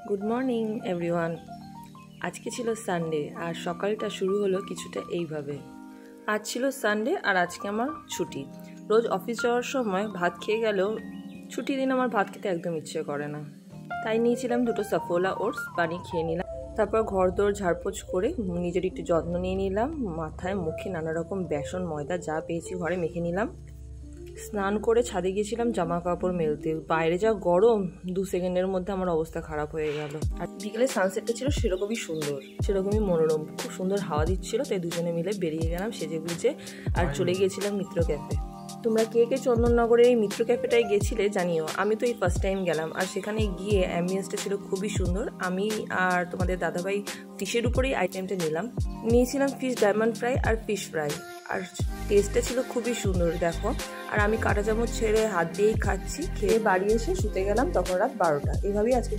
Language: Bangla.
Good morning everyone. আজকে ছিল সানডে আর সকালটা শুরু হলো কিছুটা এইভাবে। আজ ছিল সানডে আর আজকে আমার ছুটি। রোজ অফিস যাওয়ার সময় ভাত খেয়ে গেলেও ছুটির দিন আমার ভাত খেতে একদম ইচ্ছে করে না, তাই নিয়েছিলাম দুটো সাফোলা ওটস, পানি খেয়ে নিলাম। তারপর ঘর দোর ঝাড়পোছ করে নিজের একটু যত্ন নিয়ে নিলাম। মাথায় মুখে নানা রকম বেসন ময়দা যা পেয়েছি ঘরে মেখে নিলাম। স্নান করে ছাদে গিয়েছিলাম জামা কাপড় মেলতে। বাইরে যা গরম, 2 সেকেন্ডের মধ্যে আমার অবস্থা খারাপ হয়ে গেল। আর বিকেলে সানসেটটা ছিল সেরকমই সুন্দর, সেরকমই মনোরম, খুব সুন্দর হাওয়া দিচ্ছিল। তাই দুজনে মিলে বেরিয়ে গেলাম সেজে গুজে আর চলে গিয়েছিলাম মিত্র ক্যাফে। তোমরা কে কে চন্দননগরের এই মিত্র ক্যাফেটায় গেছিলে জানিও। আমি তো এই ফার্স্ট টাইম গেলাম আর সেখানে গিয়ে অ্যাম্বিয়েন্সটা ছিল খুবই সুন্দর। আমি আর তোমাদের দাদাভাই ফিশের উপরেই আইটেমটা নিয়েছিলাম ফিশ ডায়মন্ড ফ্রাই আর ফিশ ফ্রাই। আর টেস্টটা ছিল খুবই সুন্দর দেখো। আর আমি কাঁটা চামচ ছেড়ে হাত দিয়েই খাচ্ছি। খেয়ে বাড়ি এসে শুতে গেলাম তখন রাত 12টা। এভাবেই আজকে